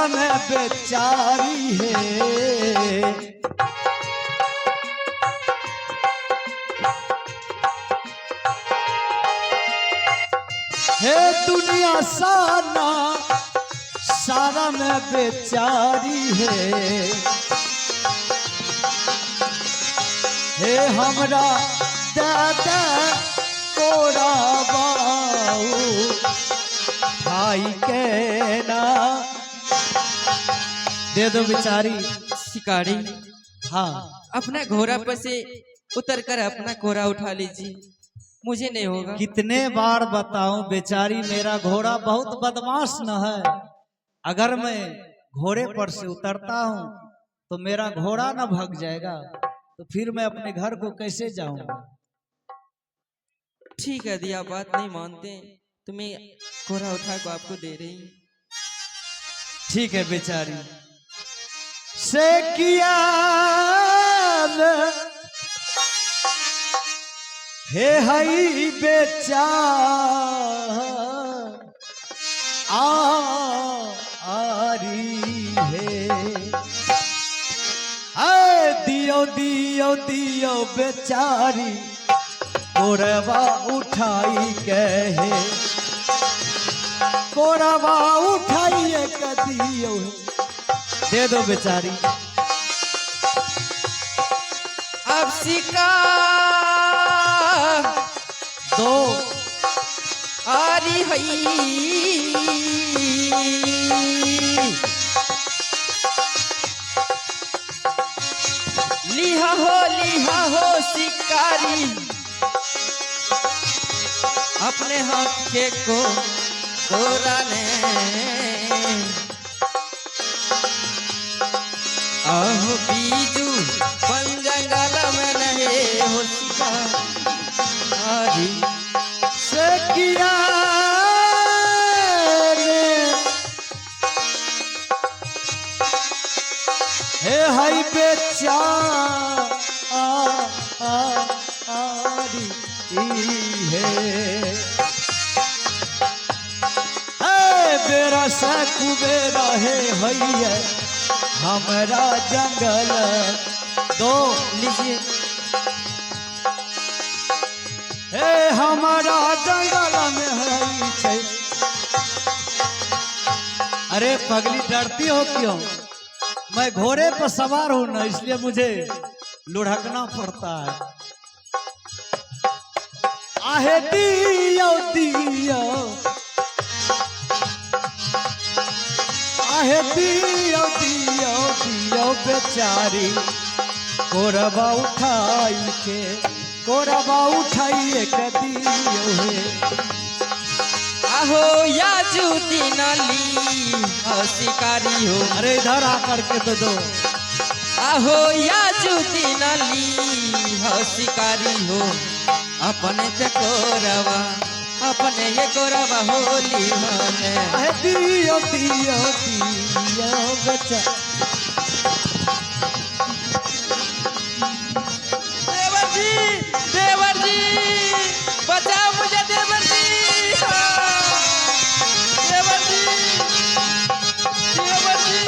में बेचारी है। हे दुनिया सारा सारा में बेचारी है। हे हमरा दादा कोरा बाऊ भाई के ना दे दो बेचारी। शिकारी हाँ, अपना घोड़ा पर से उतर कर अपना कोरा उठा लीजिए, मुझे नहीं होगा। कितने बार बताऊं बेचारी, मेरा घोड़ा बहुत बदमाश न है। अगर मैं घोड़े पर से उतरता हूं तो मेरा घोड़ा न भाग जाएगा, तो फिर मैं अपने घर को कैसे जाऊंगा। ठीक है, यदि आप बात नहीं मानते तो मैं कोरा उठा को आपको दे रही हूँ। ठीक है बेचारी से किया हे हई बेचा आरी है दियो दियो दियो बेचारी कोरबा उठाई कहे कोरबा उठाइए कदियो दे दो बेचारी। अब शिकार दो आरी हई लिहा हो शिकारी अपने हाथ के को कोरा ने आहो बीजू बन जंगल में नहीं हो शिकारी से किया हे हई बेचा आरी है बेरा से कुबेरा है भैया हमारा जंगल दो लीजिए। हे हमारा जंगल में है। अरे पगली डरती हो क्यों? मैं घोड़े पर सवार हूं ना, इसलिए मुझे लुढ़कना पड़ता है। आहे दियो दियो आहे दियो दियो दियो बेचारी कोरबा उठाई के कोरबा उठाइए के दियो है। आहो याजू दिनाली शिकारी हो। अरे इधर आकर के तो दो। आहो याजू दिनाली शिकारी हो अपने पे कोरवा अपने ये कोरवा होली मने दियो दियो दियो बच्चा। देवर जी बचाओ मुझे देवर जी। देवर जी देवर जी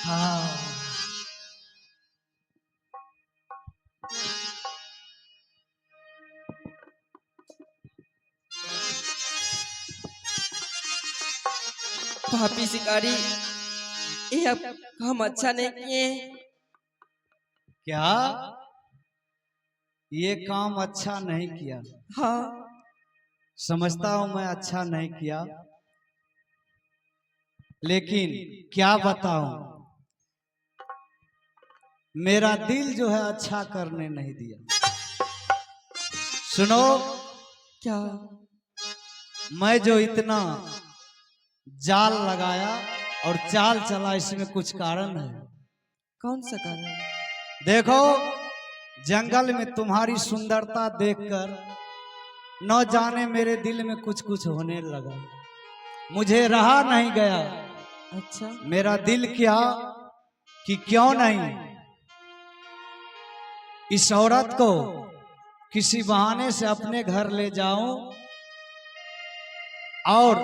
हाँ पापी शिकारी, ये अब हम अच्छा नहीं किए। क्या ये काम अच्छा नहीं किया? हाँ समझता हूं मैं अच्छा नहीं किया, लेकिन क्या बताऊं, मेरा दिल जो है अच्छा करने नहीं दिया। सुनो, क्या? मैं जो इतना जाल लगाया और चाल चला, इसमें कुछ कारण है। कौन सा कारण? देखो, जंगल में तुम्हारी सुंदरता देखकर न जाने मेरे दिल में कुछ कुछ होने लगा, मुझे रहा नहीं गया। अच्छा, मेरा दिल क्या कि क्यों नहीं इस औरत को किसी बहाने से अपने घर ले जाऊं और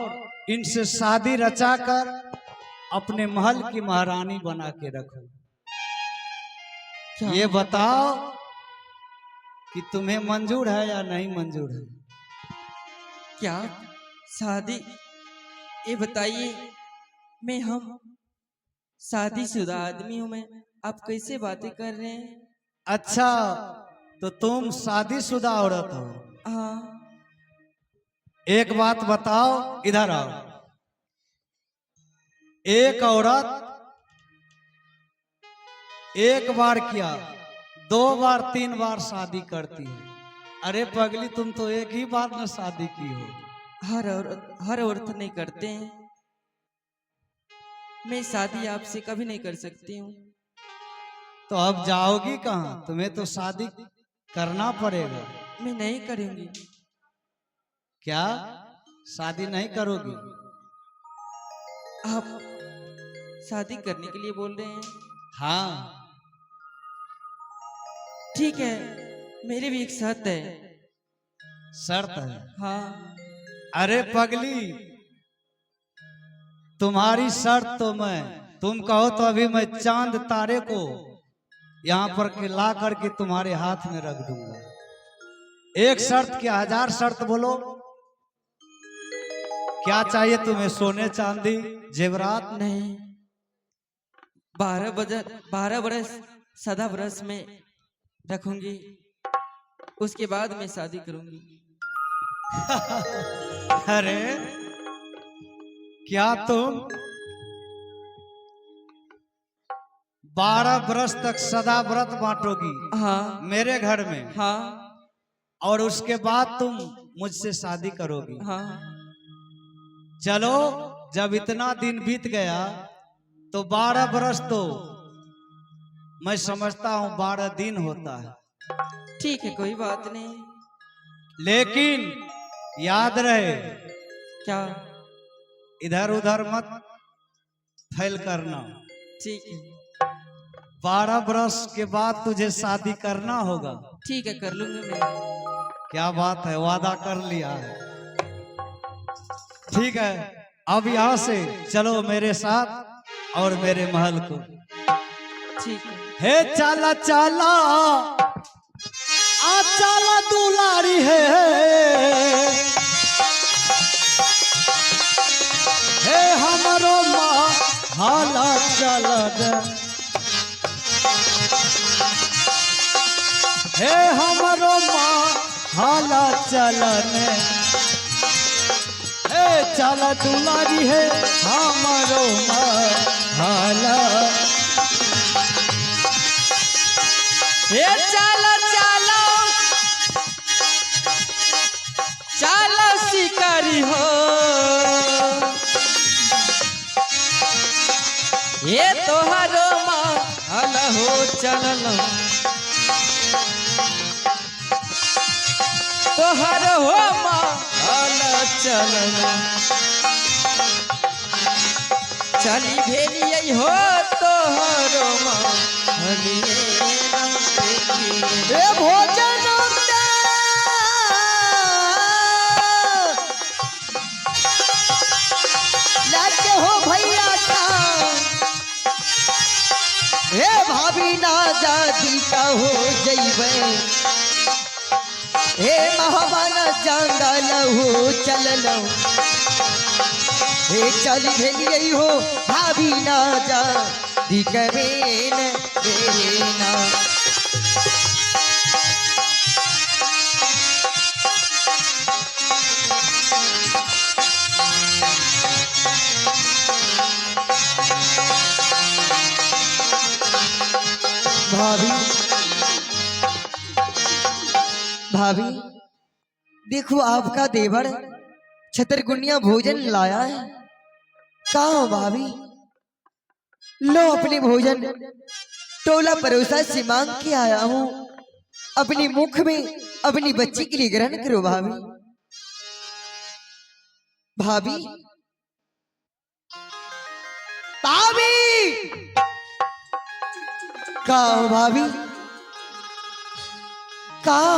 इनसे शादी रचाकर अपने महल की महारानी बना के रखूं। क्या? ये बताओ कि तुम्हें मंजूर है या नहीं मंजूर है? क्या शादी? ये बताइए, हम शादीशुदा आदमी हूँ। मैं आप कैसे बातें कर रहे हैं? अच्छा, तो तुम शादीशुदा औरत हो। हाँ। एक बात बताओ, इधर आओ। एक औरत एक बार क्या, 2 बार 3 बार शादी करती है। अरे पगली, तुम तो एक ही बार में शादी की हो। हर औरत नहीं करते हैं। मैं शादी आपसे कभी नहीं कर सकती हूँ। तो अब जाओगी कहाँ? तुम्हें तो शादी करना पड़ेगा। मैं नहीं करूंगी। क्या शादी नहीं करोगी? आप शादी करने के लिए बोल रहे हैं? हाँ। ठीक है, मेरी भी एक शर्त है। शर्त है? हाँ। अरे पगली, तुम्हारी शर्त तो तुम कहो तो अभी मैं चांद तारे को यहाँ पर के ला करके तुम्हारे हाथ में रख दूंगा। एक शर्त क्या, 1000 शर्त बोलो। क्या चाहिए तुम्हें? सोने चांदी जेवरात? नहीं, 12 बरस सदा बरस में रखूंगी, उसके बाद मैं शादी करूंगी। अरे क्या तुम 12 बरस तक सदा व्रत बांटोगी? हाँ। मेरे घर में? हाँ। और उसके बाद तुम मुझसे शादी करोगी? हाँ। चलो, जब इतना दिन बीत गया तो 12 बरस तो मैं समझता हूं 12 दिन होता है। ठीक है, कोई बात नहीं। लेकिन याद रहे, क्या? इधर उधर मत फैल करना। ठीक है। 12 बरस के बाद तुझे शादी करना होगा। ठीक है, कर लूंगी मैं। क्या बात है, वादा कर लिया है। ठीक है, अब यहाँ से चलो मेरे साथ और मेरे महल को। ठीक है। हे चला चला आ चला दुलारी है, हे हमरो माँ हाला चलन, हे हमरो माँ हाला चलन, हे चला दुलारी है हमरो माँ हाला। ये चलो चलो चलो शिकारी हो, ये तोहरो महल हो चलो, तोहरो हो महल चलो, चली भेलिए हो तोहरो महल। भोजन लाके हो भैया था, हे भाभी ना जादी का हो जइबे, हे महावाना जंगल हो चललो, हे चली भेलिए हो भाभी ना जादी कबेन देना। भाभी भाभी देखो, आपका देवर छतरगुनिया भोजन लाया है। कहा हो भाभी? लो अपने भोजन, टोला परोसा से मांग के आया हूँ, अपनी मुख में अपनी बच्ची के लिए ग्रहण करो भाभी। भाभी भाभी कहा हो भाभी? कहा